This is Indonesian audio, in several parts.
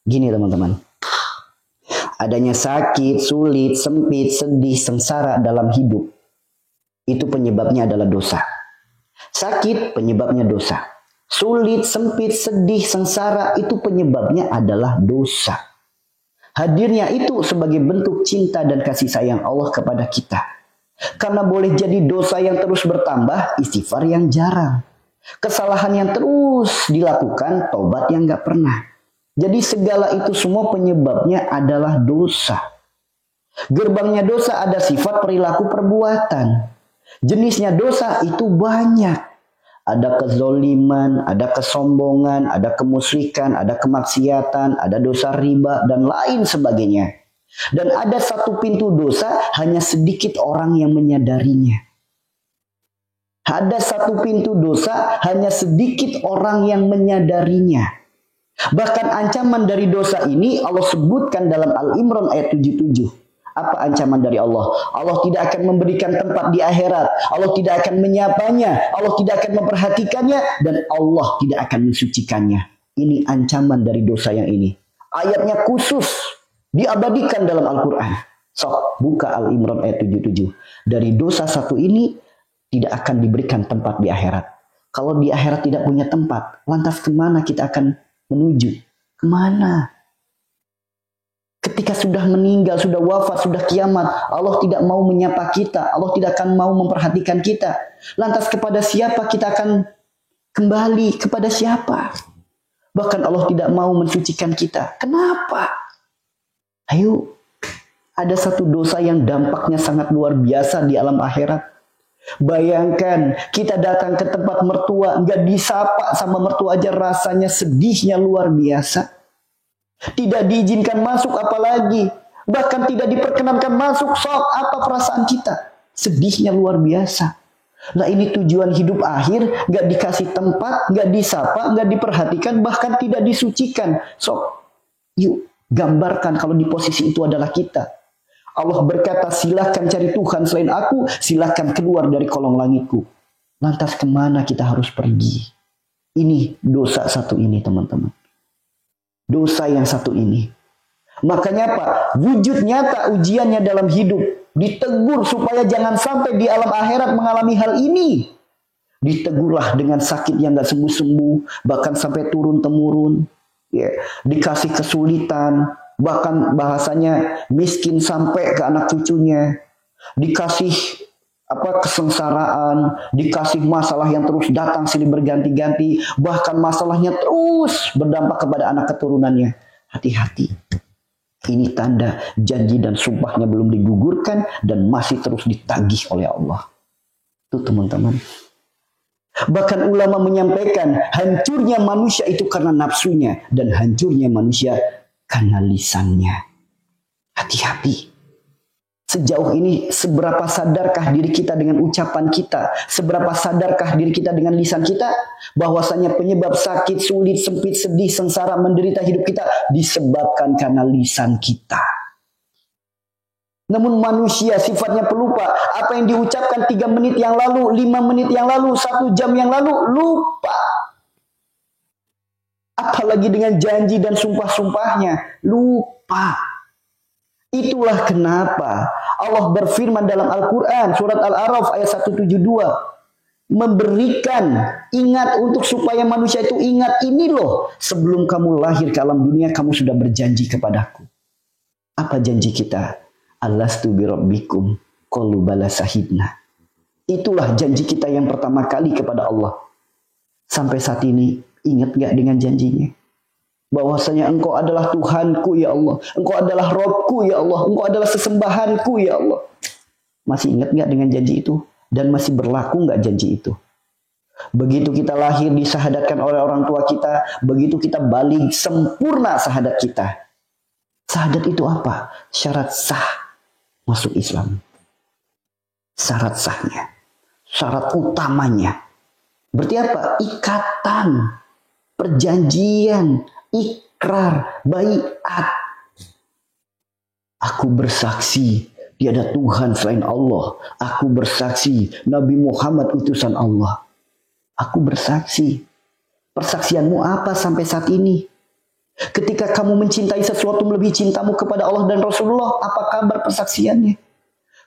Gini teman-teman, adanya sakit, sulit, sempit, sedih, sengsara dalam hidup, itu penyebabnya adalah dosa. Sakit penyebabnya dosa. Sulit, sempit, sedih, sengsara itu penyebabnya adalah dosa. Hadirnya itu sebagai bentuk cinta dan kasih sayang Allah kepada kita. Karena boleh jadi dosa yang terus bertambah, istighfar yang jarang. Kesalahan yang terus dilakukan, taubat yang gak pernah. Jadi segala itu semua penyebabnya adalah dosa. Gerbangnya dosa ada sifat, perilaku, perbuatan. Jenisnya dosa itu banyak. Ada kezoliman, ada kesombongan, ada kemusyrikan, ada kemaksiatan, ada dosa riba, dan lain sebagainya. Dan ada satu pintu dosa, hanya sedikit orang yang menyadarinya. Ada satu pintu dosa, hanya sedikit orang yang menyadarinya. Bahkan ancaman dari dosa ini Allah sebutkan dalam Al-Imran ayat 77. Apa ancaman dari Allah? Allah tidak akan memberikan tempat di akhirat. Allah tidak akan menyapanya. Allah tidak akan memperhatikannya. Dan Allah tidak akan mensucikannya. Ini ancaman dari dosa yang ini. Ayatnya khusus diabadikan dalam Al-Quran. Sok buka Al-Imran ayat 77. Dari dosa satu ini tidak akan diberikan tempat di akhirat. Kalau di akhirat tidak punya tempat, lantas kemana kita akan menuju? Kemana? Ketika sudah meninggal, sudah wafat, sudah kiamat, Allah tidak mau menyapa kita. Allah tidak akan mau memperhatikan kita. Lantas kepada siapa kita akan kembali? Kepada siapa? Bahkan Allah tidak mau mensucikan kita. Kenapa? Ayo, ada satu dosa yang dampaknya sangat luar biasa di alam akhirat. Bayangkan kita datang ke tempat mertua, nggak disapa sama mertua aja, rasanya sedihnya luar biasa. Tidak diizinkan masuk apalagi, bahkan tidak diperkenankan masuk, sok apa perasaan kita? Sedihnya luar biasa. Nah ini tujuan hidup akhir, nggak dikasih tempat, nggak disapa, nggak diperhatikan, bahkan tidak disucikan. Sok, yuk gambarkan kalau di posisi itu adalah kita. Allah berkata, silahkan cari Tuhan selain aku, silahkan keluar dari kolong langitku. Lantas kemana kita harus pergi? Ini dosa satu ini teman-teman. Dosa yang satu ini. Makanya apa? Wujud nyata ujiannya dalam hidup. Ditegur supaya jangan sampai di alam akhirat mengalami hal ini. Ditegurlah dengan sakit yang gak sembuh-sembuh, bahkan sampai turun-temurun. Ya. Dikasih kesulitan. Bahkan bahasanya miskin sampai ke anak cucunya. Dikasih kesengsaraan, dikasih masalah yang terus datang silih berganti-ganti, bahkan masalahnya terus berdampak kepada anak keturunannya. Hati-hati. Ini tanda janji dan sumpahnya belum digugurkan dan masih terus ditagih oleh Allah. Itu teman-teman. Bahkan ulama menyampaikan hancurnya manusia itu karena nafsunya dan hancurnya manusia karena lisannya. Hati-hati. Sejauh ini seberapa sadarkah diri kita dengan ucapan kita? Seberapa sadarkah diri kita dengan lisan kita? Bahwasanya penyebab sakit, sulit, sempit, sedih, sengsara, menderita hidup kita disebabkan karena lisan kita. Namun manusia sifatnya pelupa. Apa yang diucapkan 3 menit yang lalu, 5 menit yang lalu, 1 jam yang lalu, lupa. Apalagi dengan janji dan sumpah-sumpahnya. Lupa. Itulah kenapa Allah berfirman dalam Al-Quran. Surat Al-A'raf ayat 172. Memberikan, ingat untuk supaya manusia itu ingat. Ini loh, sebelum kamu lahir ke alam dunia, kamu sudah berjanji kepadaku. Apa janji kita? Alastu birabbikum qalu bala sahidna. Itulah janji kita yang pertama kali kepada Allah. Sampai saat ini, ingat gak dengan janjinya? Bahwasanya engkau adalah Tuhanku ya Allah. Engkau adalah Robku ya Allah. Engkau adalah sesembahanku ya Allah. Masih ingat gak dengan janji itu? Dan masih berlaku gak janji itu? Begitu kita lahir disahadatkan oleh orang tua kita. Begitu kita balik sempurna sahadat kita. Sahadat itu apa? Syarat sah masuk Islam. Syarat sahnya. Syarat utamanya. Berarti apa? Ikatan. Perjanjian. Ikrar, baiat. Aku bersaksi tiada Tuhan selain Allah. Aku bersaksi Nabi Muhammad utusan Allah. Aku bersaksi. Persaksianmu apa sampai saat ini? Ketika kamu mencintai sesuatu melebihi cintamu kepada Allah dan Rasulullah, apa kabar persaksiannya?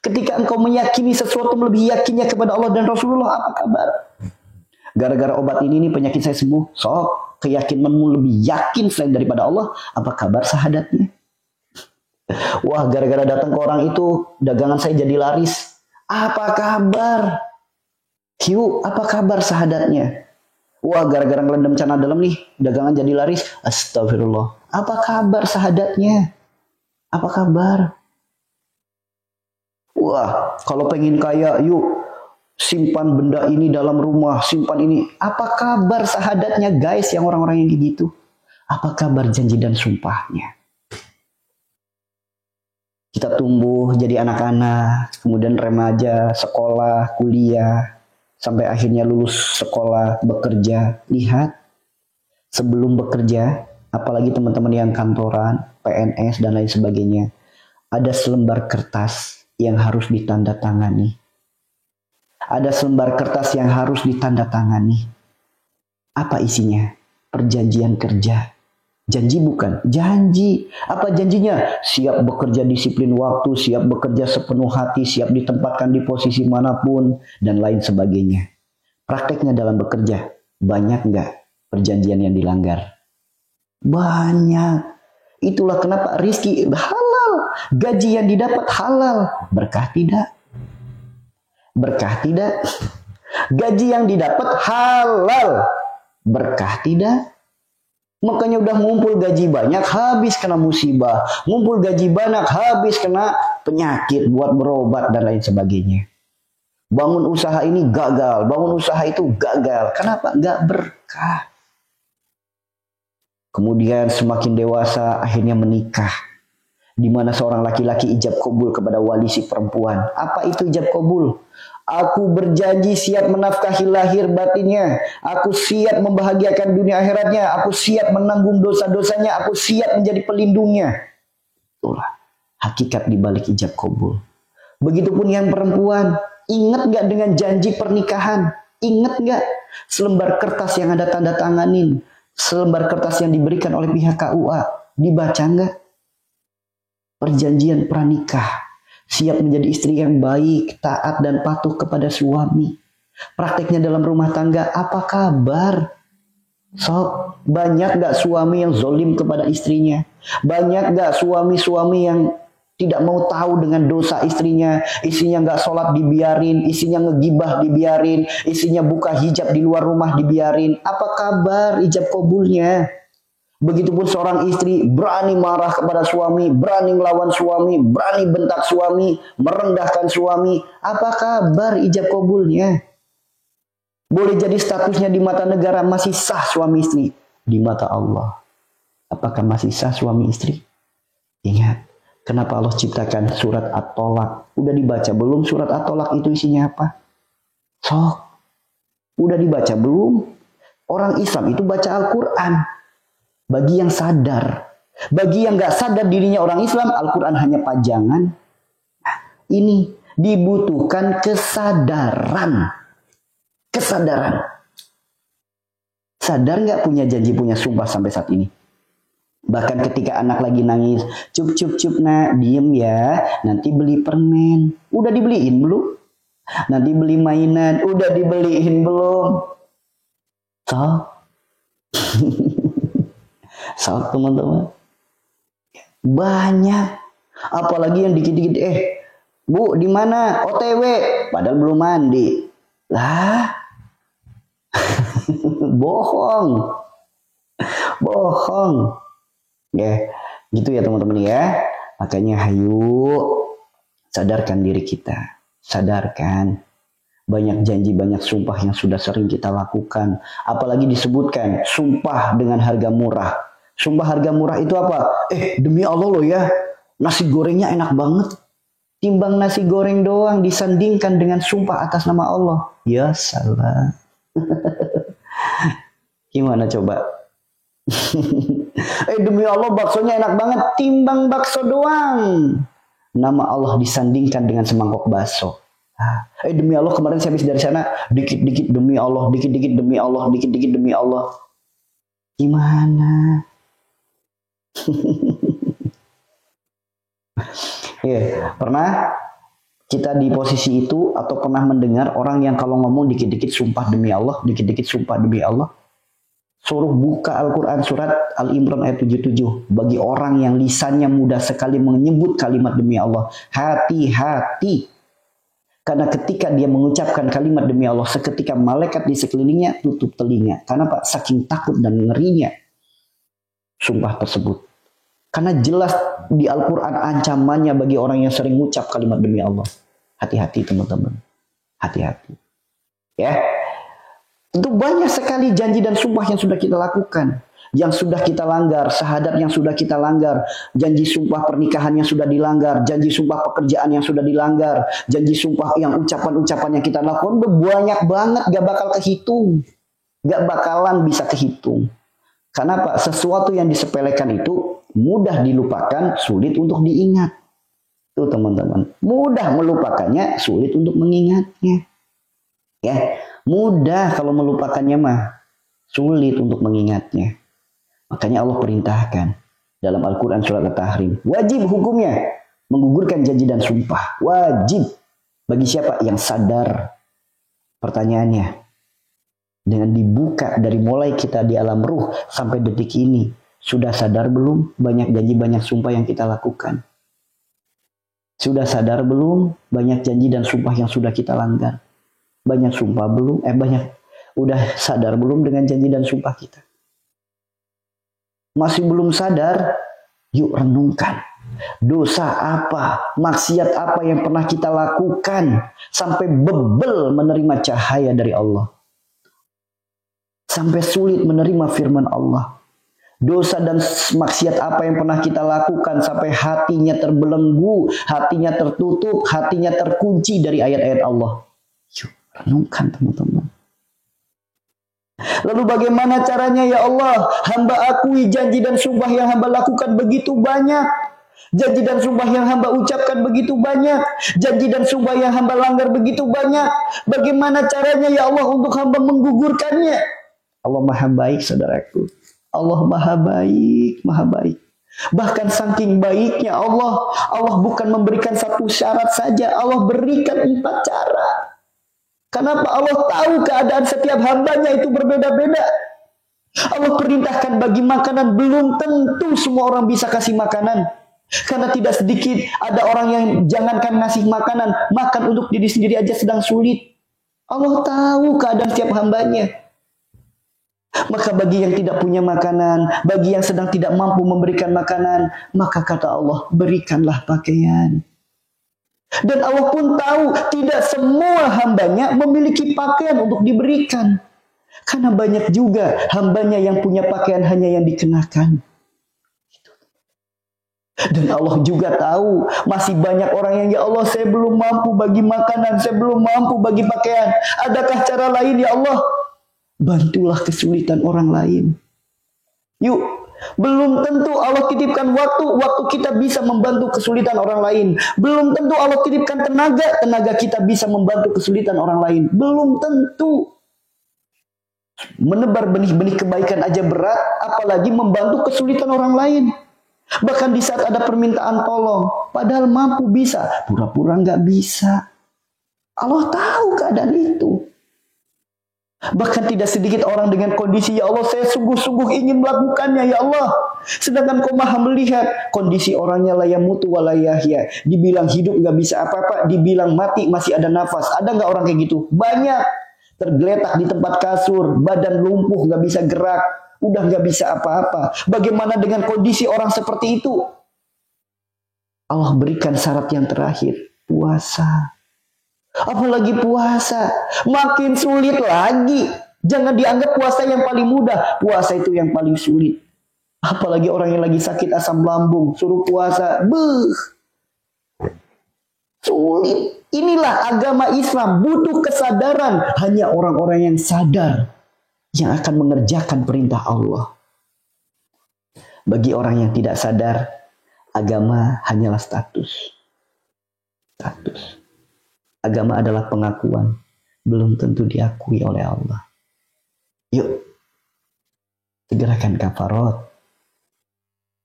Ketika engkau meyakini sesuatu melebihi yakinnya kepada Allah dan Rasulullah, apa kabar? Gara-gara obat ini nih penyakit saya sembuh. Sok, keyakinanmu lebih yakin selain daripada Allah, apa kabar syahadatnya? Wah, gara-gara datang ke orang itu, dagangan saya jadi laris. Apa kabar? Q, apa kabar syahadatnya? Wah, gara-gara ngelendam cana dalam nih, dagangan jadi laris. Astagfirullah. Apa kabar syahadatnya? Apa kabar? Wah, kalau pengen kaya, yuk simpan benda ini dalam rumah, simpan ini. Apa kabar syahadatnya, guys, yang orang-orang yang gitu? Apa kabar janji dan sumpahnya? Kita tumbuh jadi anak-anak, kemudian remaja, sekolah, kuliah, sampai akhirnya lulus sekolah, bekerja. Lihat, sebelum bekerja, apalagi teman-teman yang kantoran, PNS, dan lain sebagainya, ada selembar kertas yang harus ditandatangani. Ada selembar kertas yang harus ditandatangani. Apa isinya? Perjanjian kerja. Janji bukan? Janji. Apa janjinya? Siap bekerja disiplin waktu, siap bekerja sepenuh hati, siap ditempatkan di posisi manapun, dan lain sebagainya. Prakteknya dalam bekerja, banyak nggak perjanjian yang dilanggar? Banyak. Itulah kenapa rizki halal. Gaji yang didapat halal. Berkah tidak? Berkah tidak? Gaji yang didapat halal. Berkah tidak? Makanya udah ngumpul gaji banyak, habis kena musibah. Ngumpul gaji banyak, habis kena penyakit buat berobat dan lain sebagainya. Bangun usaha ini gagal, bangun usaha itu gagal. Kenapa? Gak berkah. Kemudian semakin dewasa, akhirnya menikah. Di mana seorang laki-laki ijab kabul kepada wali si perempuan. Apa itu ijab kabul? Aku berjanji siap menafkahi lahir batinnya. Aku siap membahagiakan dunia akhiratnya. Aku siap menanggung dosa-dosanya. Aku siap menjadi pelindungnya. Itulah hakikat dibalik ijab kabul. Begitupun yang perempuan. Ingat gak dengan janji pernikahan? Ingat gak selembar kertas yang ada tanda tanganin? Selembar kertas yang diberikan oleh pihak KUA. Dibaca gak? Perjanjian pranikah. Siap menjadi istri yang baik, taat dan patuh kepada suami. Prakteknya dalam rumah tangga, apa kabar? Sok, banyak gak suami yang zolim kepada istrinya? Banyak gak suami-suami yang tidak mau tahu dengan dosa istrinya? Istrinya gak sholat dibiarin, istrinya ngegibah dibiarin, istrinya buka hijab di luar rumah dibiarin. Apa kabar ijab kabulnya? Begitupun seorang istri berani marah kepada suami, berani melawan suami, berani bentak suami, merendahkan suami. Apa kabar ijab kabulnya? Boleh jadi statusnya di mata negara masih sah suami istri. Di mata Allah, apakah masih sah suami istri? Ingat, kenapa Allah ciptakan surat At-Tolak? Udah dibaca belum surat At-Tolak itu isinya apa? Sok, udah dibaca belum? Orang Islam itu baca Al-Quran. Bagi yang sadar. Bagi yang gak sadar dirinya orang Islam, Al-Quran hanya pajangan. Ini dibutuhkan kesadaran. Kesadaran. Sadar gak punya janji, punya sumpah sampai saat ini? Bahkan ketika anak lagi nangis, cup cup cup nak, diem ya, nanti beli permen. Udah dibeliin belum? Nanti beli mainan, udah dibeliin belum? So, saat teman-teman banyak, apalagi yang dikit-dikit, Bu di mana? OTW, padahal belum mandi lah. Bohong, bohong ya, gitu ya teman-teman ya. Makanya hayu sadarkan diri kita, sadarkan. Banyak janji, banyak sumpah yang sudah sering kita lakukan, apalagi disebutkan sumpah dengan harga murah. Sumpah harga murah itu apa? Demi Allah loh ya, nasi gorengnya enak banget. Timbang nasi goreng doang disandingkan dengan sumpah atas nama Allah. Ya salah. Gimana coba? Demi Allah baksonya enak banget. Timbang bakso doang, nama Allah disandingkan dengan semangkok bakso. Demi Allah kemarin saya habis dari sana, dikit-dikit demi Allah, dikit-dikit demi Allah, dikit-dikit demi Allah. Gimana? Ya, pernah kita di posisi itu atau pernah mendengar orang yang kalau ngomong dikit-dikit sumpah demi Allah, dikit-dikit sumpah demi Allah. Suruh buka Al-Quran surat Al-Imran ayat 77. Bagi orang yang lisannya mudah sekali menyebut kalimat demi Allah, hati-hati. Karena ketika dia mengucapkan kalimat demi Allah, seketika malaikat di sekelilingnya tutup telinga. Karena Pak, saking takut dan ngerinya sumpah tersebut. Karena jelas di Al-Quran ancamannya bagi orang yang sering mengucap kalimat demi Allah. Hati-hati teman-teman. Hati-hati. Ya. Itu banyak sekali janji dan sumpah yang sudah kita lakukan. Yang sudah kita langgar, syahadat yang sudah kita langgar, janji sumpah pernikahan yang sudah dilanggar, janji sumpah pekerjaan yang sudah dilanggar, janji sumpah yang ucapan-ucapan yang kita lakukan banyak banget, gak bakal kehitung. Gak bakalan bisa kehitung. Karena Pak, sesuatu yang disepelekan itu mudah dilupakan, sulit untuk diingat. Itu teman-teman. Mudah melupakannya, sulit untuk mengingatnya. Ya, mudah kalau melupakannya mah, sulit untuk mengingatnya. Makanya Allah perintahkan dalam Al-Quran surat At-Tahrim. Wajib hukumnya menggugurkan janji dan sumpah. Wajib. Bagi siapa? Yang sadar. Pertanyaannya. Dengan dibuka dari mulai kita di alam ruh sampai detik ini. Sudah sadar belum? Banyak janji, banyak sumpah yang kita lakukan. Sudah sadar belum? Banyak janji dan sumpah yang sudah kita langgar. Banyak sumpah belum? Udah sadar belum dengan janji dan sumpah kita? Masih belum sadar, yuk renungkan. Dosa apa, maksiat apa yang pernah kita lakukan sampai bebel menerima cahaya dari Allah. Sampai sulit menerima firman Allah. Dosa dan maksiat apa yang pernah kita lakukan sampai hatinya terbelenggu, hatinya tertutup, hatinya terkunci dari ayat-ayat Allah. Yuk renungkan teman-teman. Lalu bagaimana caranya ya Allah? Hamba akui janji dan sumpah yang hamba lakukan begitu banyak. Janji dan sumpah yang hamba ucapkan begitu banyak. Janji dan sumpah yang hamba langgar begitu banyak. Bagaimana caranya ya Allah untuk hamba menggugurkannya? Allah maha baik saudaraku. Allah maha baik, maha baik. Bahkan saking baiknya Allah bukan memberikan satu syarat saja. Allah berikan 4 cara. Kenapa? Allah tahu keadaan setiap hambanya itu berbeda-beda. Allah perintahkan bagi makanan, belum tentu semua orang bisa kasih makanan. Karena tidak sedikit ada orang yang jangankan ngasih makanan, makan untuk diri sendiri aja sedang sulit. Allah tahu keadaan setiap hambanya. Maka bagi yang tidak punya makanan, bagi yang sedang tidak mampu memberikan makanan, maka kata Allah, berikanlah pakaian. Dan Allah pun tahu tidak semua hambanya memiliki pakaian untuk diberikan. Karena banyak juga hambanya yang punya pakaian hanya yang dikenakan. Dan Allah juga tahu masih banyak orang yang ya Allah saya belum mampu bagi makanan, saya belum mampu bagi pakaian. Adakah cara lain ya Allah? Bantulah kesulitan orang lain. Yuk, belum tentu Allah titipkan waktu kita bisa membantu kesulitan orang lain. Belum tentu Allah titipkan tenaga kita bisa membantu kesulitan orang lain. Belum tentu. Menebar benih-benih kebaikan aja berat, apalagi membantu kesulitan orang lain. Bahkan di saat ada permintaan tolong, padahal mampu bisa, pura-pura nggak bisa. Allah tahu keadaan itu. Bahkan tidak sedikit orang dengan kondisi, ya Allah saya sungguh-sungguh ingin melakukannya ya Allah. Sedangkan kau maha melihat kondisi orangnya la yamutu wa la yahya. Dibilang hidup gak bisa apa-apa, dibilang mati masih ada nafas. Ada gak orang kayak gitu? Banyak. Tergeletak di tempat kasur, badan lumpuh gak bisa gerak, udah gak bisa apa-apa. Bagaimana dengan kondisi orang seperti itu? Allah berikan syarat yang terakhir, puasa. Apalagi puasa, makin sulit lagi. Jangan dianggap puasa yang paling mudah, puasa itu yang paling sulit. Apalagi orang yang lagi sakit asam lambung, suruh puasa, sulit. Inilah agama Islam, butuh kesadaran. Hanya orang-orang yang sadar yang akan mengerjakan perintah Allah. Bagi orang yang tidak sadar, agama hanyalah status. Agama adalah pengakuan, belum tentu diakui oleh Allah. Yuk, segerakan kafarat.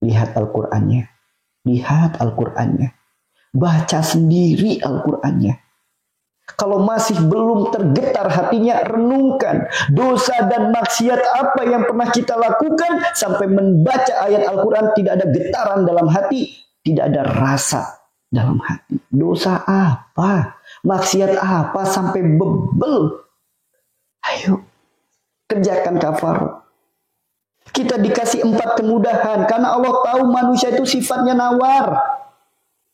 Lihat Al-Qur'annya. Lihat Al-Qur'annya. Baca sendiri Al-Qur'annya. Kalau masih belum tergetar hatinya, renungkan dosa dan maksiat apa yang pernah kita lakukan sampai membaca ayat Al-Quran tidak ada getaran dalam hati, tidak ada rasa dalam hati. Dosa apa? Maksiat apa sampai bebel? Ayo, kerjakan kafarah. Kita dikasih 4 kemudahan karena Allah tahu manusia itu sifatnya nawar.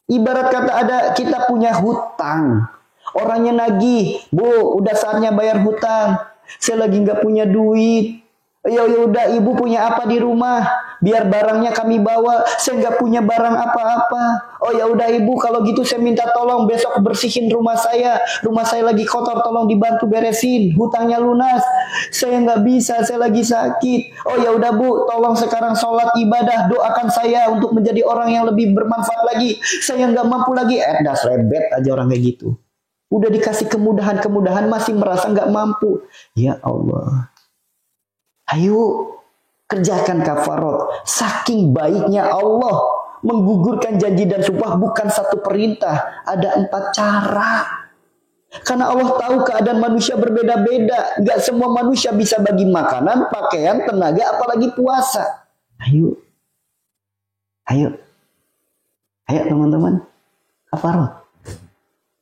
Ibarat kata kita punya hutang. Orangnya nagih, Bu, udah saatnya bayar hutang. Saya lagi nggak punya duit. Ya udah, Ibu punya apa di rumah? Biar barangnya kami bawa. Saya nggak punya barang apa-apa. Oh ya udah Ibu, kalau gitu saya minta tolong besok bersihin rumah saya. Rumah saya lagi kotor, tolong dibantu beresin. Hutangnya lunas. Saya nggak bisa, saya lagi sakit. Oh ya udah Bu, tolong sekarang sholat ibadah, doakan saya untuk menjadi orang yang lebih bermanfaat lagi. Saya nggak mampu lagi. Das rebet aja orang kayak gitu. Udah dikasih kemudahan-kemudahan masih merasa nggak mampu. Ya Allah. Ayo kerjakan kafarat. Saking baiknya Allah menggugurkan janji dan sumpah bukan satu perintah. Ada 4 cara. Karena Allah tahu keadaan manusia berbeda-beda. Nggak semua manusia bisa bagi makanan, pakaian, tenaga, apalagi puasa. Ayo. Ayo. Ayo teman-teman. Kafarat.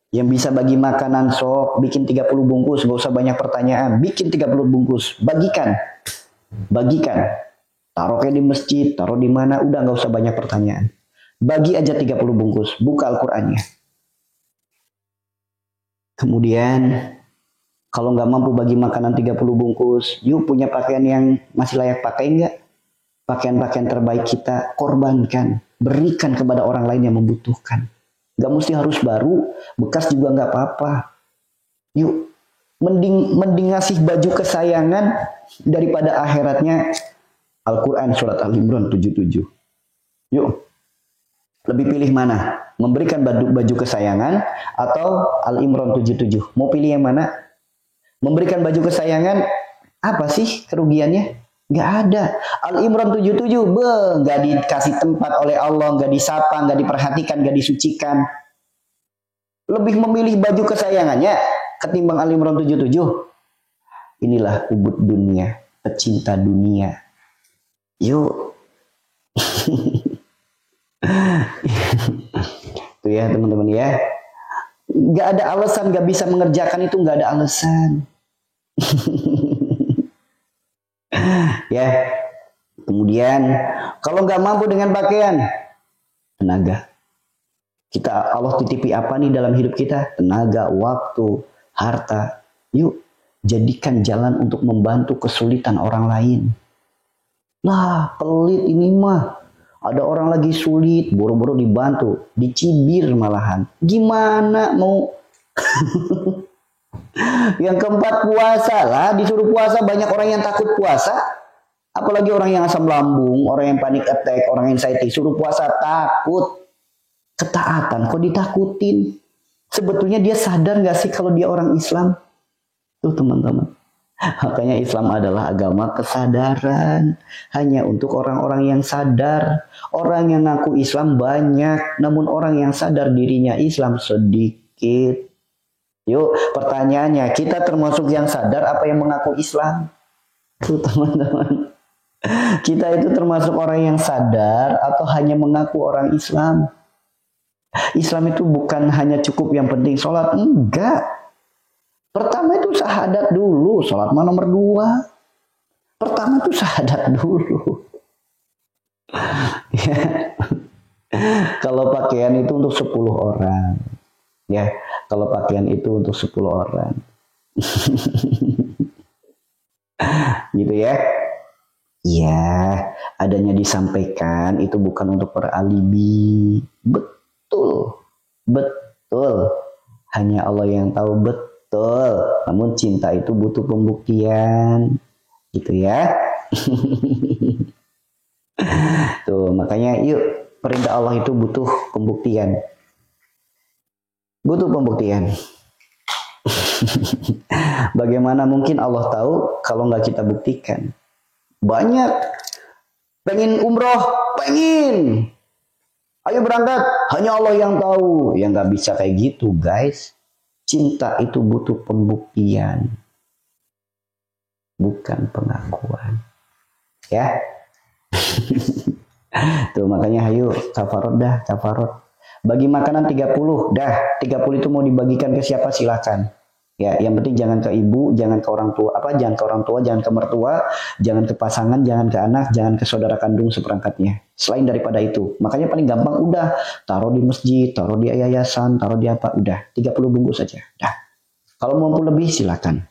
Yang bisa bagi makanan sok, bikin 30 bungkus, gak usah banyak pertanyaan. Bikin 30 bungkus, bagikan. Bagikan. Taruhnya di masjid, taruh di mana, udah gak usah banyak pertanyaan. Bagi aja 30 bungkus, buka Al-Qur'annya. Kemudian, kalau gak mampu bagi makanan 30 bungkus, yuk punya pakaian yang masih layak pakai enggak? Pakaian-pakaian terbaik kita korbankan, berikan kepada orang lain yang membutuhkan. Gak mesti harus baru, bekas juga gak apa-apa. Yuk, mending ngasih baju kesayangan daripada akhiratnya. Al-Quran surat Al-Imran 77. Yuk, lebih pilih mana? Memberikan baju kesayangan atau Al-Imran 77? Mau pilih yang mana? Memberikan baju kesayangan, apa sih kerugiannya? Gak ada. Al-Imran 77, gak dikasih tempat oleh Allah, gak disapa, gak diperhatikan, gak disucikan. Lebih memilih baju kesayangannya ketimbang Al-Imran 77. Inilah ubud dunia, pecinta dunia. Yuk. Tuh ya teman-teman ya. Gak ada alasan gak bisa mengerjakan itu, gak ada alasan. Ya, kemudian kalau nggak mampu dengan pakaian, tenaga. Allah titipi apa nih dalam hidup kita? Tenaga, waktu, harta. Yuk, jadikan jalan untuk membantu kesulitan orang lain. Lah, pelit ini mah. Ada orang lagi sulit, buru-buru dibantu, dicibir malahan. Gimana mau? Yang keempat, puasa lah. Disuruh puasa, banyak orang yang takut puasa. Apalagi orang yang asam lambung, orang yang panik attack, orang yang anxiety. Suruh puasa takut. Ketaatan kok ditakutin. Sebetulnya dia sadar gak sih kalau dia orang Islam? Tuh teman-teman. Makanya Islam adalah agama kesadaran. Hanya untuk orang-orang yang sadar. Orang yang ngaku Islam banyak. Namun orang yang sadar dirinya Islam sedikit. Yuk, pertanyaannya, kita termasuk yang sadar apa yang mengaku Islam? Tuh teman-teman. Kita itu termasuk orang yang sadar atau hanya mengaku orang Islam? Islam itu bukan hanya cukup yang penting sholat. Enggak. Pertama itu syahadat dulu. Sholat mah nomor 2. Pertama itu syahadat dulu. Ya. Kalau pakaian itu untuk 10 orang. Ya, kalau pakaian itu untuk 10 orang. Gitu ya. Ya, adanya disampaikan itu bukan untuk beralibi. Betul. Betul. Hanya Allah yang tahu betul. Namun cinta itu butuh pembuktian. Gitu ya. Tuh, makanya yuk, perintah Allah itu butuh pembuktian. Butuh pembuktian. Bagaimana mungkin Allah tahu kalau nggak kita buktikan? Banyak Pengen umroh? Pengen. Ayo berangkat. Hanya Allah yang tahu. Ya nggak bisa kayak gitu guys. Cinta itu butuh pembuktian. Bukan pengakuan. Ya. Tuh makanya ayo kafarot dah, kafarot. Bagi makanan 30, dah 30 itu mau dibagikan ke siapa silakan. Ya, yang penting jangan ke ibu, jangan ke orang tua, jangan ke orang tua, jangan ke mertua, jangan ke pasangan, jangan ke anak, jangan ke saudara kandung seperangkatnya. Selain daripada itu, makanya paling gampang udah taruh di masjid, taruh di yayasan, taruh di apa, udah 30 bungkus saja. Dah. Kalau mampu lebih silakan.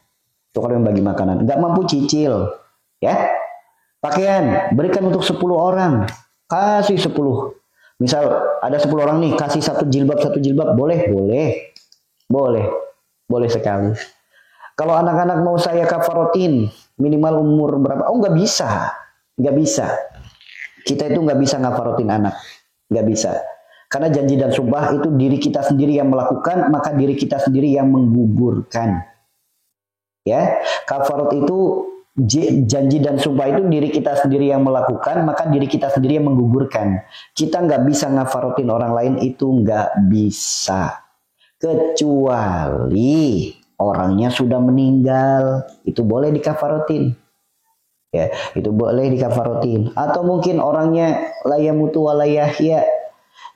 Itu kalau yang bagi makanan. Nggak mampu cicil, ya. Pakaian berikan untuk 10 orang, kasih 10. Misal ada 10 orang nih, kasih satu jilbab, boleh, boleh sekali. Kalau anak-anak mau saya kafarotin, minimal umur berapa? Oh nggak bisa. Kita itu nggak bisa ngafarotin anak, nggak bisa. Karena janji dan sumpah itu diri kita sendiri yang melakukan, maka diri kita sendiri yang menggugurkan. Ya, kafarot itu janji dan sumpah itu diri kita sendiri yang melakukan, maka diri kita sendiri yang menggugurkan. Kita nggak bisa ngafarotin orang lain, itu nggak bisa. Kecuali orangnya sudah meninggal, itu boleh dikafarotin. Ya, itu boleh dikafarotin. Atau mungkin orangnya layamutu walayahya,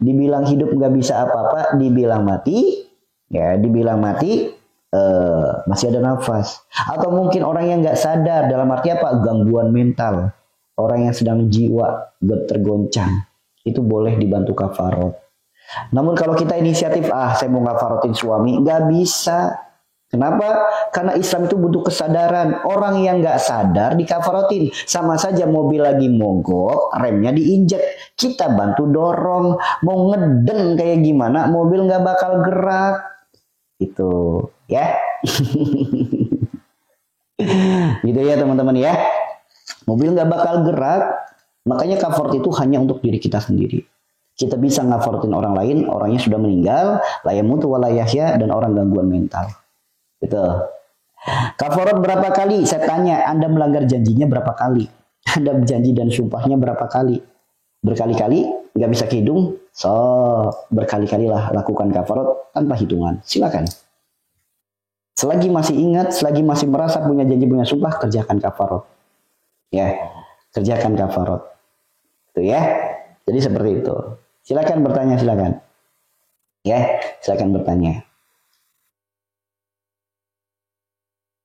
dibilang hidup nggak bisa apa-apa, dibilang mati, ya dibilang mati masih ada nafas. Atau mungkin orang yang nggak sadar, dalam arti apa? Gangguan mental, orang yang sedang jiwa tergoncang, itu boleh dibantu kafarot. Namun kalau kita inisiatif, saya mau ngafarotin suami, nggak bisa. Kenapa? Karena Islam itu butuh kesadaran. Orang yang nggak sadar dikafarotin, sama saja mobil lagi mogok, remnya diinjek, kita bantu dorong, mau ngeden kayak gimana, mobil nggak bakal gerak. Itu, ya. Gitu ya teman-teman ya. Mobil nggak bakal gerak, makanya kafarat itu hanya untuk diri kita sendiri. Kita bisa ngafaratin orang lain, orangnya sudah meninggal, layamutu walayahya, dan orang gangguan mental. Gitu. Kafarat berapa kali? Saya tanya, Anda melanggar janjinya berapa kali? Anda janji dan sumpahnya berapa kali? Berkali-kali? Nggak bisa kehitung? So, berkali-kali lah lakukan kafarat tanpa hitungan. Silakan. Selagi masih ingat, selagi masih merasa punya janji, punya sumpah, kerjakan kafarat. Ya, kerjakan kafarat. Itu ya. Jadi seperti itu. Silakan bertanya, silakan. Ya, silakan bertanya.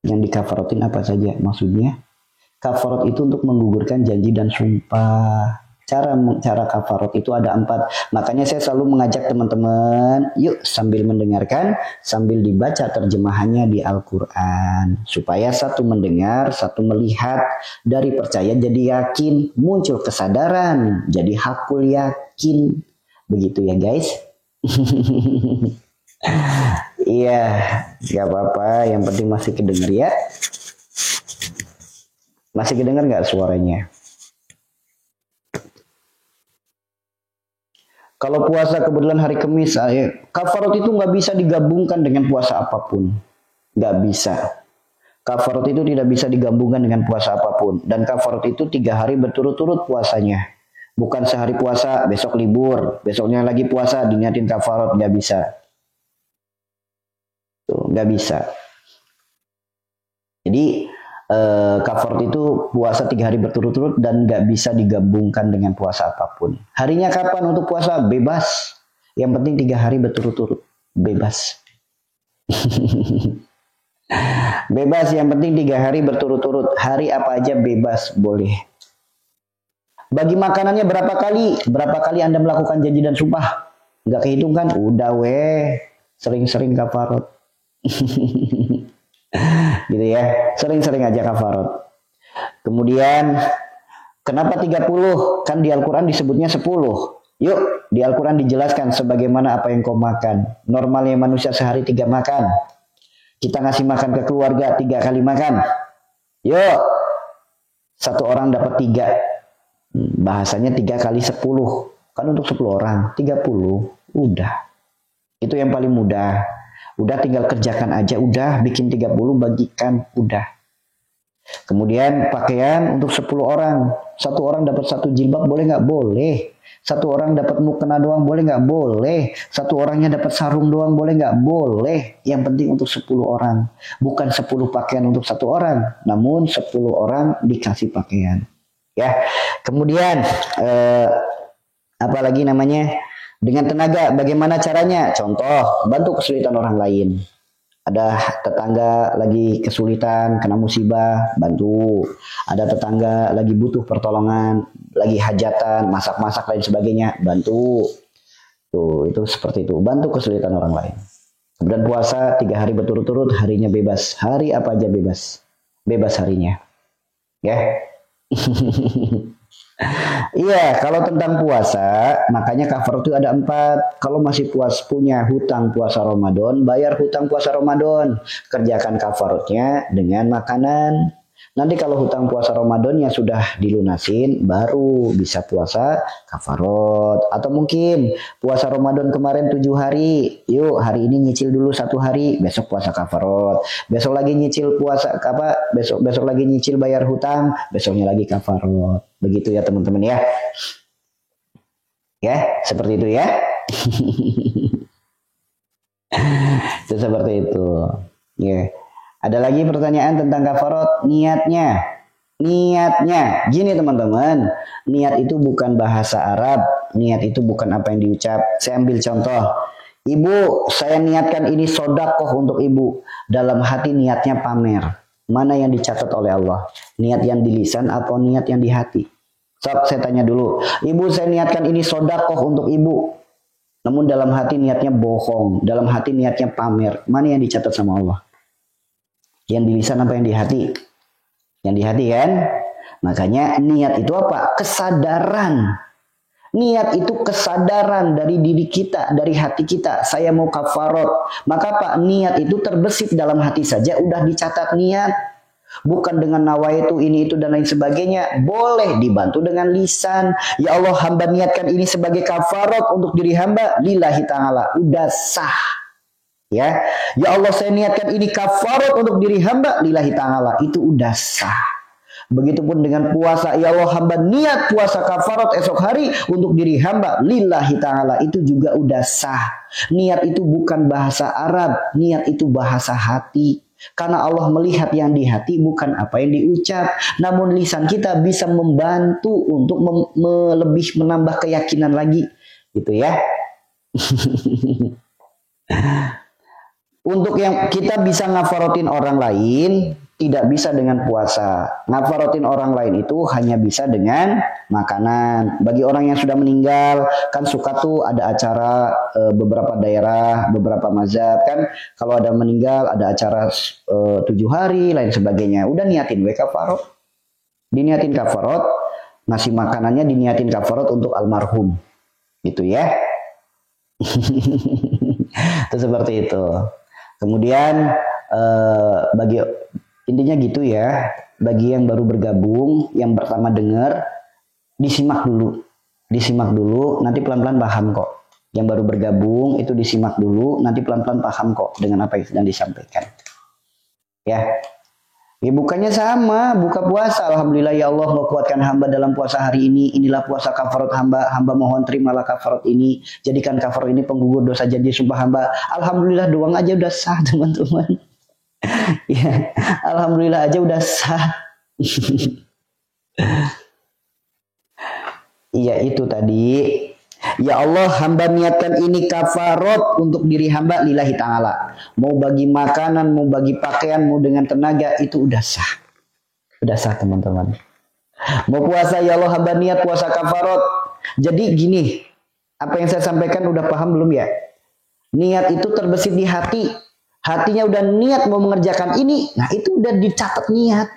Yang dikafarotin apa saja? Maksudnya, kafarat itu untuk menggugurkan janji dan sumpah. Cara kafarot itu ada 4. Makanya saya selalu mengajak teman-teman, yuk sambil mendengarkan, sambil dibaca terjemahannya di Al-Quran. Supaya satu mendengar, satu melihat, dari percaya jadi yakin, muncul kesadaran, jadi hakul yakin. Begitu ya guys. Iya, gak apa-apa, yang penting masih kedenger ya. Masih kedenger gak suaranya? Kalau puasa kebetulan hari Kamis, kafarat itu nggak bisa digabungkan dengan puasa apapun. Nggak bisa. Kafarat itu tidak bisa digabungkan dengan puasa apapun. Dan kafarat itu 3 hari berturut-turut puasanya. Bukan sehari puasa, besok libur. Besoknya lagi puasa, diniatin kafarat. Nggak bisa. Tuh, nggak bisa. Jadi, kafarat itu puasa 3 hari berturut-turut dan nggak bisa digabungkan dengan puasa apapun. Harinya kapan untuk puasa? Bebas. Yang penting 3 hari berturut-turut. Bebas. Bebas, yang penting 3 hari berturut-turut. Hari apa aja bebas, boleh. Bagi makanannya berapa kali? Berapa kali Anda melakukan janji dan sumpah? Nggak kehitung kan? Udah weh. Sering-sering kafarat. Gitu ya, sering-sering aja kafarat. Kemudian kenapa 30? Kan di Al-Quran disebutnya 10. Yuk, di Al-Quran dijelaskan sebagaimana apa yang kau makan. Normalnya manusia sehari 3 makan. Kita ngasih makan ke keluarga 3 kali makan. Yuk, 1 orang dapat 3. Bahasanya 3 kali 10. Kan untuk 10 orang 30. Udah. Itu yang paling mudah. Udah tinggal kerjakan aja, udah bikin 30 bagikan, udah. Kemudian pakaian untuk 10 orang. Satu orang dapat 1 jilbab, boleh nggak? Boleh. Satu orang dapat mukena doang, boleh nggak? Boleh. Satu orangnya dapat sarung doang, boleh nggak? Boleh. Yang penting untuk 10 orang. Bukan 10 pakaian untuk satu orang. Namun 10 orang dikasih pakaian. Ya. Kemudian apalagi namanya? Dengan tenaga, bagaimana caranya? Contoh, bantu kesulitan orang lain. Ada tetangga lagi kesulitan, kena musibah, bantu. Ada tetangga lagi butuh pertolongan, lagi hajatan, masak-masak lain sebagainya, bantu. Tuh, itu seperti itu. Bantu kesulitan orang lain. Kemudian puasa 3 hari berturut-turut, harinya bebas. Hari apa aja bebas. Bebas harinya. Ya. Iya, kalau tentang puasa, makanya cover itu ada 4. Kalau masih punya hutang puasa Ramadan, bayar hutang puasa Ramadan. Kerjakan kafarotnya dengan makanan. Nanti kalau hutang puasa Ramadannya sudah dilunasin, baru bisa puasa kafarot. Atau mungkin puasa Ramadan kemarin 7 hari, yuk hari ini nyicil dulu 1 hari, besok puasa kafarot. Besok lagi nyicil puasa apa? Besok lagi nyicil bayar hutang, besoknya lagi kafarot. Begitu ya teman-teman ya. Ya, seperti itu ya. Itu seperti itu. Ya. Ada lagi pertanyaan tentang kafarot, niatnya. Niatnya, gini teman-teman, niat itu bukan bahasa Arab, niat itu bukan apa yang diucap. Saya ambil contoh, ibu, saya niatkan ini sodakoh untuk ibu. Dalam hati niatnya pamer. Mana yang dicatat oleh Allah? Niat yang di lisan atau niat yang di hati? Sob, saya tanya dulu, ibu saya niatkan ini sodakoh untuk ibu. Namun dalam hati niatnya bohong, dalam hati niatnya pamer. Mana yang dicatat sama Allah? Yang di lisan apa yang di hati? Yang di hati kan? Makanya niat itu apa? Kesadaran. Niat itu kesadaran dari diri kita, dari hati kita. Saya mau kafarot. Maka Pak, niat itu terbesit dalam hati saja. Udah dicatat niat. Bukan dengan nawaitu ini itu dan lain sebagainya. Boleh dibantu dengan lisan. Ya Allah, hamba niatkan ini sebagai kafarot untuk diri hamba. Lillahi ta'ala. Udah sah. Ya Allah, saya niatkan ini kafarat untuk diri hamba lillahi ta'ala, itu udah sah. Begitupun dengan puasa, ya Allah hamba niat puasa kafarat esok hari untuk diri hamba lillahi ta'ala, itu juga udah sah. Niat itu bukan bahasa Arab, niat itu bahasa hati. Karena Allah melihat yang di hati, bukan apa yang diucap. Namun lisan kita bisa membantu untuk lebih menambah keyakinan lagi, gitu ya. Untuk yang kita bisa ngafarotin orang lain, tidak bisa dengan puasa. Ngafarotin orang lain itu hanya bisa dengan makanan. Bagi orang yang sudah meninggal, kan suka tuh ada acara beberapa daerah, beberapa mazhab kan. Kalau ada meninggal, ada acara 7 hari, lain sebagainya. Udah niatin kafarot. Diniatin kafarot, nasi makanannya diniatin kafarot untuk almarhum. Gitu ya. Itu seperti itu. Kemudian bagi intinya gitu ya, bagi yang baru bergabung, yang pertama dengar, disimak dulu, nanti pelan-pelan paham kok. Yang baru bergabung itu disimak dulu, nanti pelan-pelan paham kok dengan apa yang sedang disampaikan. Ya. Ya bukannya sama, buka puasa. Alhamdulillah ya Allah kuatkan hamba dalam puasa hari ini. Inilah puasa kafarat hamba. Hamba mohon terimalah kafarat ini. Jadikan kafarat ini penggugur dosa janji sumpah hamba. Alhamdulillah doang aja udah sah teman-teman. Ya, alhamdulillah aja udah sah. Iya itu tadi. Ya Allah, hamba niatkan ini kafarot untuk diri hamba lillahi ta'ala. Mau bagi makanan, mau bagi pakaian, mau dengan tenaga, itu udah sah. Udah sah teman-teman. Mau puasa, ya Allah hamba niat puasa kafarot. Jadi gini, apa yang saya sampaikan udah paham belum ya? Niat itu terbesit di hati. Hatinya udah niat mau mengerjakan ini, nah itu udah dicatat niat.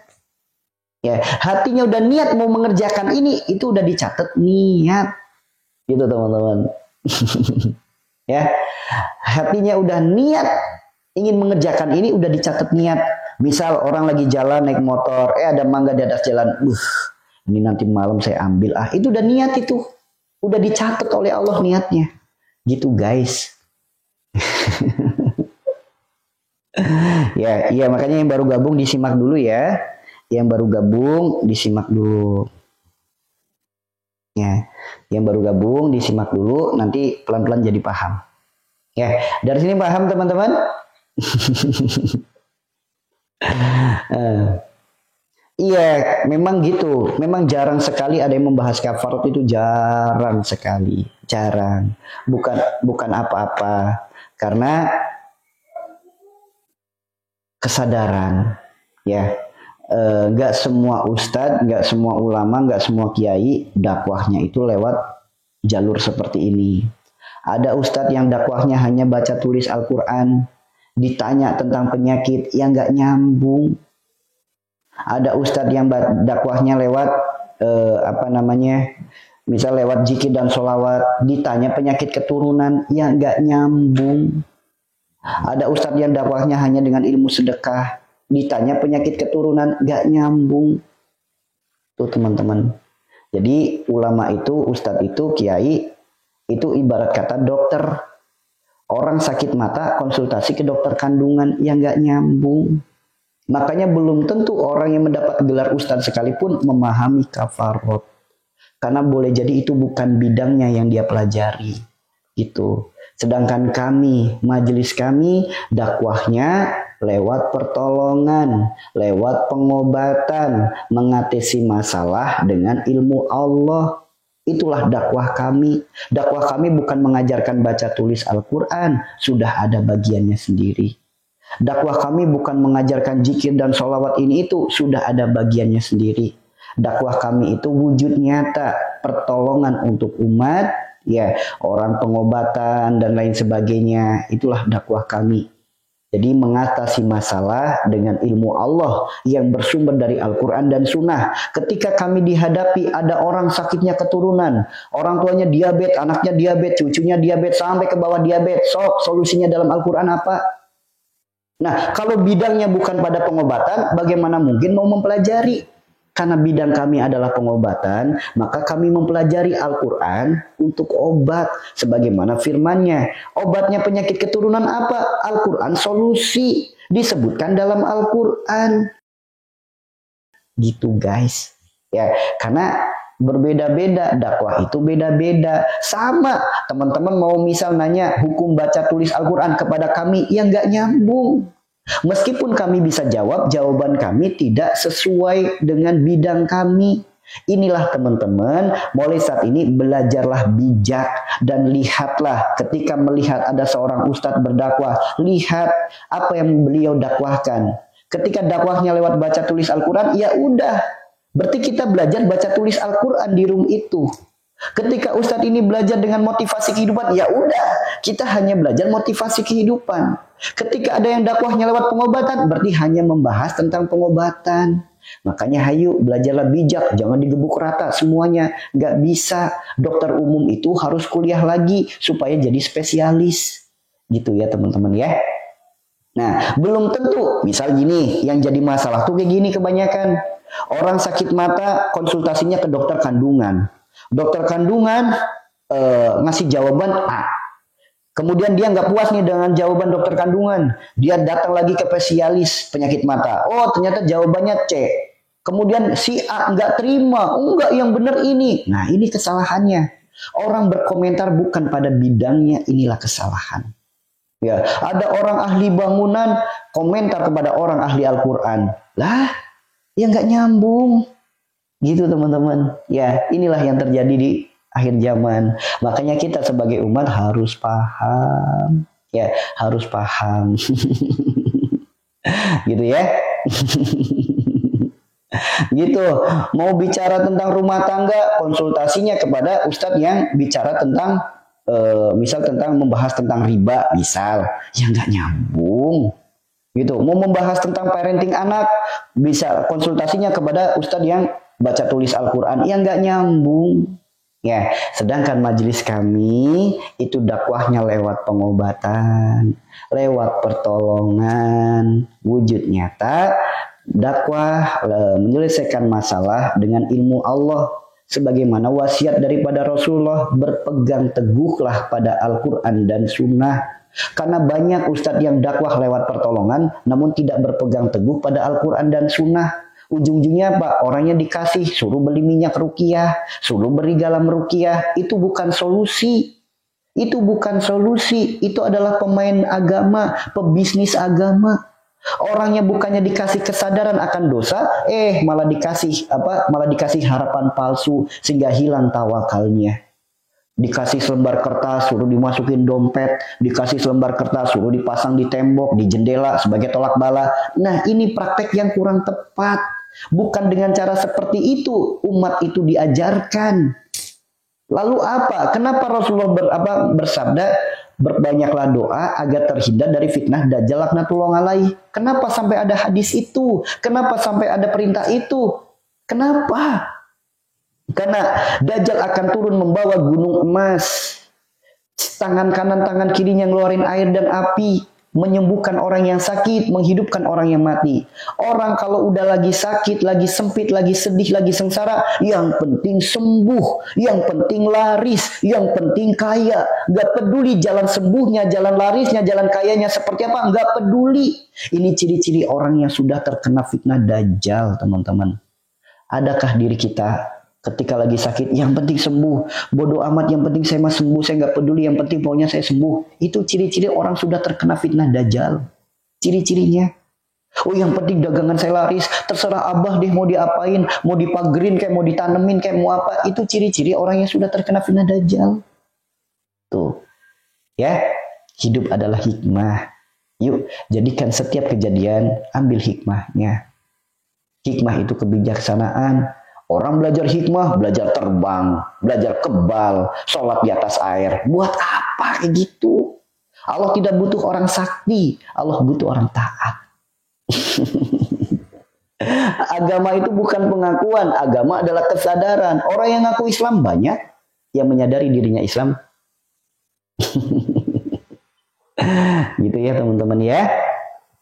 Ya, hatinya udah niat mau mengerjakan ini, itu udah dicatat niat. Gitu teman-teman. Ya, hatinya udah niat ingin mengerjakan ini, udah dicatat niat. Misal orang lagi jalan naik motor, ada mangga di atas jalan, ini nanti malam saya ambil, itu udah niat itu, udah dicatat oleh Allah niatnya. Gitu guys. Ya, iya makanya yang baru gabung disimak dulu ya. Yang baru gabung disimak dulu. Ya, yang baru gabung disimak dulu, nanti pelan-pelan jadi paham. Ya, dari sini paham teman-teman? Iya, memang gitu. Memang jarang sekali ada yang membahas kafarat, itu jarang sekali, jarang. Bukan apa-apa, karena kesadaran, ya. Nggak semua ustadz, nggak semua ulama, nggak semua kiai dakwahnya itu lewat jalur seperti ini. Ada ustadz yang dakwahnya hanya baca tulis Al-Quran, ditanya tentang penyakit yang nggak nyambung. Ada ustadz yang dakwahnya lewat misal lewat zikir dan sholawat, ditanya penyakit keturunan yang nggak nyambung. Ada ustadz yang dakwahnya hanya dengan ilmu sedekah, ditanya penyakit keturunan nggak nyambung. Tuh teman-teman. Jadi ulama itu, ustadz itu, kiai itu ibarat kata dokter. Orang sakit mata konsultasi ke dokter kandungan yang nggak nyambung. Makanya belum tentu orang yang mendapat gelar ustadz sekalipun memahami kafarat. Karena boleh jadi itu bukan bidangnya yang dia pelajari. Gitu. Sedangkan kami, majelis kami, dakwahnya lewat pertolongan, lewat pengobatan, mengatasi masalah dengan ilmu Allah. Itulah dakwah kami. Dakwah kami bukan mengajarkan baca tulis Al-Quran, sudah ada bagiannya sendiri. Dakwah kami bukan mengajarkan zikir dan sholawat ini itu, sudah ada bagiannya sendiri. Dakwah kami itu wujud nyata, pertolongan untuk umat, ya, orang pengobatan dan lain sebagainya. Itulah dakwah kami. Jadi mengatasi masalah dengan ilmu Allah yang bersumber dari Al-Quran dan Sunnah. Ketika kami dihadapi ada orang sakitnya keturunan, orang tuanya diabetes, anaknya diabetes, cucunya diabetes, sampai ke bawah diabetes. Solusinya dalam Al-Quran apa? Nah, kalau bidangnya bukan pada pengobatan, bagaimana mungkin mau mempelajari? Karena bidang kami adalah pengobatan, maka kami mempelajari Al-Quran untuk obat. Sebagaimana firman-Nya. Obatnya penyakit keturunan apa? Al-Quran solusi. Disebutkan dalam Al-Quran. Gitu guys. Ya, karena berbeda-beda. Dakwah itu beda-beda. Sama. Teman-teman mau misal nanya hukum baca tulis Al-Quran kepada kami, yang nggak nyambung. Meskipun kami bisa jawab, jawaban kami tidak sesuai dengan bidang kami. Inilah teman-teman, mulai saat ini belajarlah bijak dan lihatlah ketika melihat ada seorang ustadz berdakwah, lihat apa yang beliau dakwahkan. Ketika dakwahnya lewat baca tulis Al-Quran, ya udah, berarti kita belajar baca tulis Al-Quran di room itu. Ketika ustadz ini belajar dengan motivasi kehidupan, ya udah, kita hanya belajar motivasi kehidupan. Ketika ada yang dakwahnya lewat pengobatan, berarti hanya membahas tentang pengobatan. Makanya hayu belajarlah bijak, jangan digebuk rata semuanya. Gak bisa, dokter umum itu harus kuliah lagi supaya jadi spesialis. Gitu ya teman-teman ya. Nah, belum tentu, misal gini, yang jadi masalah tuh kayak gini kebanyakan. Orang sakit mata konsultasinya ke dokter kandungan. Dokter kandungan ngasih jawaban A. Kemudian dia nggak puas nih dengan jawaban dokter kandungan. Dia datang lagi ke spesialis penyakit mata. Oh, ternyata jawabannya C. Kemudian si A nggak terima. Oh, enggak, yang benar ini. Nah, ini kesalahannya. Orang berkomentar bukan pada bidangnya, inilah kesalahan. Ya, ada orang ahli bangunan komentar kepada orang ahli Al-Quran. Lah, ya nggak nyambung. Gitu teman-teman. Ya, inilah yang terjadi di akhir zaman. Makanya kita sebagai umat harus paham. Ya, harus paham. Gitu ya. Gitu. Mau bicara tentang rumah tangga, konsultasinya kepada ustadz yang bicara tentang misal tentang membahas tentang riba, misal. Ya nggak nyambung. Gitu. Mau membahas tentang parenting anak, bisa konsultasinya kepada ustadz yang baca tulis Al-Quran, yang nggak nyambung. Ya, sedangkan majelis kami itu dakwahnya lewat pengobatan, lewat pertolongan, wujud nyata, dakwah menyelesaikan masalah dengan ilmu Allah. Sebagaimana wasiat daripada Rasulullah, berpegang teguhlah pada Al-Quran dan Sunnah. Karena banyak ustadz yang dakwah lewat pertolongan, namun tidak berpegang teguh pada Al-Quran dan Sunnah. Ujung-ujungnya apa? Orangnya dikasih, suruh beli minyak ruqyah, suruh beri galam ruqyah. Itu bukan solusi. Itu bukan solusi. Itu adalah pemain agama, pebisnis agama. Orangnya bukannya dikasih kesadaran akan dosa, malah dikasih apa? Malah dikasih harapan palsu sehingga hilang tawakalnya. Dikasih selembar kertas, suruh dimasukin dompet. Dikasih selembar kertas, suruh dipasang di tembok, di jendela sebagai tolak bala. Nah, ini praktek yang kurang tepat. Bukan dengan cara seperti itu umat itu diajarkan. Lalu apa? Kenapa Rasulullah bersabda, berbanyaklah doa agar terhindar dari fitnah Dajjal laknatullah alaih. Kenapa sampai ada hadis itu? Kenapa sampai ada perintah itu? Kenapa? Karena Dajjal akan turun membawa gunung emas. Tangan kanan, tangan kirinya ngeluarin air dan api. Menyembuhkan orang yang sakit, menghidupkan orang yang mati. Orang kalau udah lagi sakit, lagi sempit, lagi sedih, lagi sengsara, yang penting sembuh, yang penting laris, yang penting kaya. Gak peduli jalan sembuhnya, jalan larisnya, jalan kayanya seperti apa, gak peduli. Ini ciri-ciri orang yang sudah terkena fitnah Dajjal, teman-teman. Adakah diri kita ketika lagi sakit, yang penting sembuh, bodoh amat, yang penting saya mah sembuh, saya nggak peduli, yang penting pokoknya saya sembuh. Itu ciri-ciri orang sudah terkena fitnah Dajjal. Ciri-cirinya. Oh, yang penting dagangan saya laris, terserah abah deh mau diapain, mau dipagerin kayak mau ditanemin kayak mau apa. Itu ciri-ciri orang yang sudah terkena fitnah Dajjal. Tuh, ya, hidup adalah hikmah. Yuk, jadikan setiap kejadian ambil hikmahnya. Hikmah itu kebijaksanaan. Orang belajar hikmah, belajar terbang, belajar kebal, sholat di atas air. Buat apa kayak gitu? Allah tidak butuh orang sakti, Allah butuh orang taat. Agama itu bukan pengakuan, agama adalah kesadaran. Orang yang ngaku Islam banyak, yang menyadari dirinya Islam. Gitu ya teman-teman ya.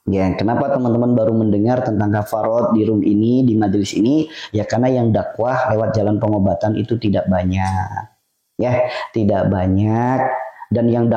Ya, kenapa teman-teman baru mendengar tentang kafarot di room ini, di majelis ini? Ya karena yang dakwah lewat jalan pengobatan itu tidak banyak. Ya, tidak banyak. Dan yang dakwah